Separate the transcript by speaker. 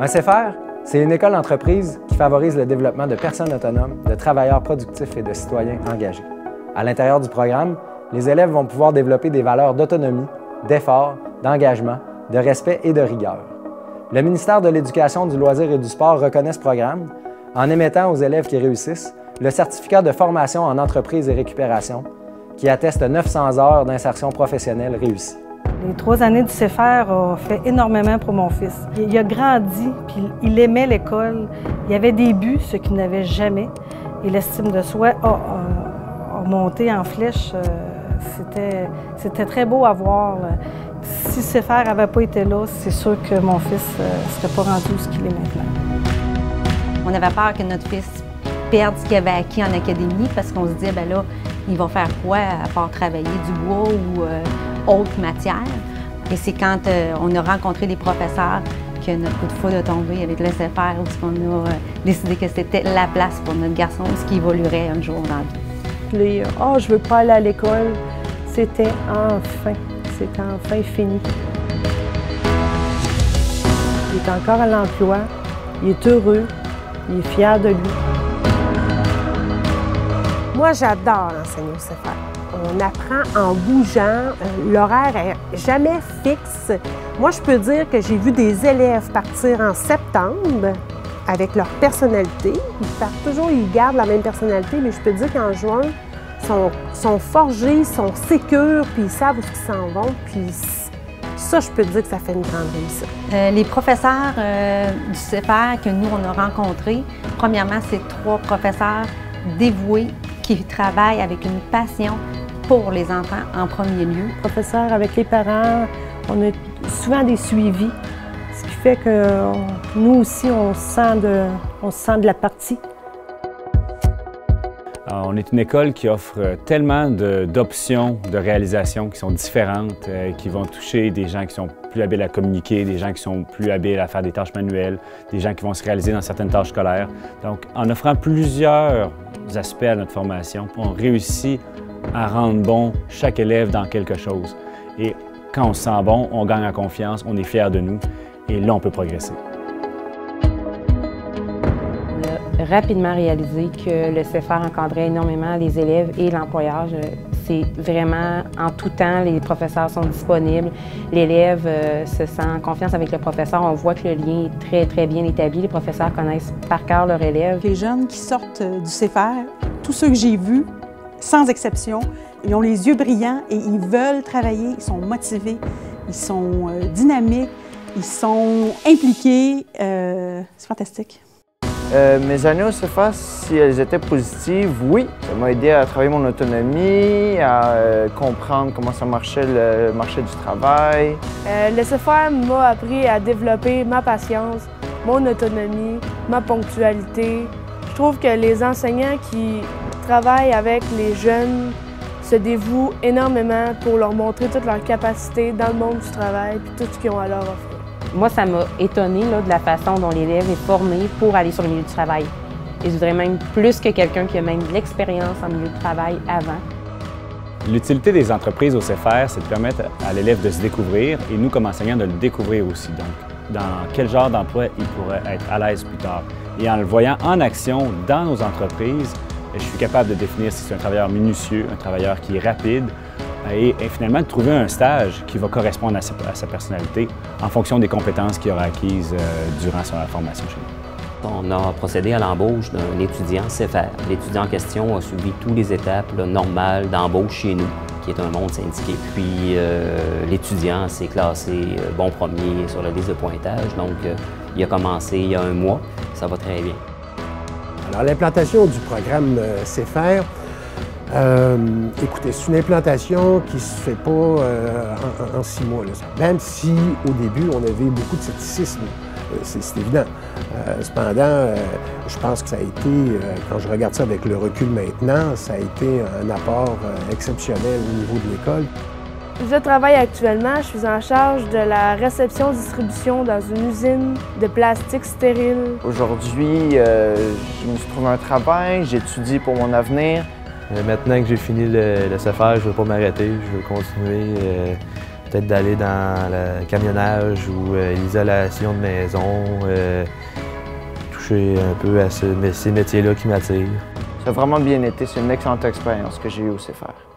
Speaker 1: Un CEFER, c'est une école d'entreprise qui favorise le développement de personnes autonomes, de travailleurs productifs et de citoyens engagés. À l'intérieur du programme, les élèves vont pouvoir développer des valeurs d'autonomie, d'effort, d'engagement, de respect et de rigueur. Le ministère de l'Éducation, du loisir et du sport reconnaît ce programme en émettant aux élèves qui réussissent le certificat de formation en entreprise et récupération qui atteste 900 heures d'insertion professionnelle réussie.
Speaker 2: Les 3 années du CEFER ont fait énormément pour mon fils. Il a grandi, puis il aimait l'école. Il avait des buts, ce qu'il n'avait jamais. Et l'estime de soi a monté en flèche. C'était très beau à voir. Si CEFER n'avait pas été là, c'est sûr que mon fils ne serait pas rendu ce qu'il est maintenant.
Speaker 3: On avait peur que notre fils perde ce qu'il avait acquis en académie parce qu'on se disait, bien là, il va faire quoi à part travailler du bois ou autre matière. Et c'est quand on a rencontré des professeurs que notre coup de foudre a tombé avec le CEFER, où on a décidé que c'était la place pour notre garçon, ce qui évoluerait un jour dans la vie.
Speaker 4: Les « Ah, je veux pas aller à l'école », c'était enfin fini. Il est encore à l'emploi, il est heureux, il est fier de lui.
Speaker 5: Moi, j'adore enseigner au CEFER. On apprend en bougeant, l'horaire n'est jamais fixe. Moi, je peux dire que j'ai vu des élèves partir en septembre avec leur personnalité. Ils partent toujours, ils gardent la même personnalité, mais je peux dire qu'en juin, ils sont forgés, ils sont sécures, puis ils savent où ils s'en vont. Puis ça, je peux te dire que ça fait une grande réussite.
Speaker 3: Les professeurs du CEFER que nous, on a rencontrés, premièrement, c'est 3 professeurs dévoués qui travaillent avec une passion pour les enfants en premier lieu.
Speaker 4: Professeurs, avec les parents, on a souvent des suivis, ce qui fait que nous aussi, on se sent de la partie.
Speaker 6: On est une école qui offre tellement d'options de réalisation qui sont différentes, qui vont toucher des gens qui sont plus habiles à communiquer, des gens qui sont plus habiles à faire des tâches manuelles, des gens qui vont se réaliser dans certaines tâches scolaires. Donc, en offrant plusieurs aspects à notre formation, on réussit à rendre bon chaque élève dans quelque chose. Et quand on se sent bon, on gagne en confiance, on est fiers de nous et là, on peut progresser.
Speaker 7: On a rapidement réalisé que le CEFER encadrait énormément les élèves et l'employeur. C'est vraiment en tout temps, les professeurs sont disponibles, l'élève se sent en confiance avec le professeur. On voit que le lien est très, très bien établi. Les professeurs connaissent par cœur leur élève.
Speaker 8: Les jeunes qui sortent du CEFER, tous ceux que j'ai vus, sans exception, ils ont les yeux brillants et ils veulent travailler, ils sont motivés, ils sont dynamiques, ils sont impliqués. C'est fantastique.
Speaker 9: Mes années au CEFER, si elles étaient positives, oui. Ça m'a aidé à travailler mon autonomie, à comprendre comment ça marchait le marché du travail.
Speaker 10: Le CEFER m'a appris à développer ma patience, mon autonomie, ma ponctualité. Je trouve que les enseignants qui travaillent avec les jeunes se dévouent énormément pour leur montrer toutes leurs capacités dans le monde du travail et tout ce qu'ils ont à leur offrir.
Speaker 7: Moi, ça m'a étonnée de la façon dont l'élève est formé pour aller sur le milieu du travail. Et je dirais même plus que quelqu'un qui a même de l'expérience en milieu de travail avant.
Speaker 6: L'utilité des entreprises au CEFER, c'est de permettre à l'élève de se découvrir et nous, comme enseignants, de le découvrir aussi. Donc, dans quel genre d'emploi il pourrait être à l'aise plus tard. Et en le voyant en action dans nos entreprises, je suis capable de définir si c'est un travailleur minutieux, un travailleur qui est rapide, et finalement de trouver un stage qui va correspondre à sa personnalité en fonction des compétences qu'il aura acquises durant sa formation chez nous.
Speaker 11: On a procédé à l'embauche d'un étudiant CEFER. L'étudiant en question a suivi toutes les étapes normales d'embauche chez nous, qui est un monde syndiqué. Puis l'étudiant s'est classé bon premier sur la liste de pointage, donc il a commencé il y a 1 mois. Ça va très bien.
Speaker 12: Alors l'implantation du programme CEFER, écoutez, c'est une implantation qui ne se fait pas en 6 mois. Là. Même si, au début, on avait beaucoup de scepticisme, c'est évident. Cependant, je pense que ça a été, quand je regarde ça avec le recul maintenant, ça a été un apport exceptionnel au niveau de l'école.
Speaker 10: Je travaille actuellement, je suis en charge de la réception-distribution dans une usine de plastique stérile.
Speaker 9: Aujourd'hui, je me suis trouvé un travail, j'étudie pour mon avenir.
Speaker 13: Maintenant que j'ai fini le CEFER, je ne veux pas m'arrêter, je veux continuer peut-être d'aller dans le camionnage ou l'isolation de maison, toucher un peu à ces métiers-là qui m'attirent.
Speaker 9: Ça a vraiment bien été, c'est une excellente expérience que j'ai eue au CFR.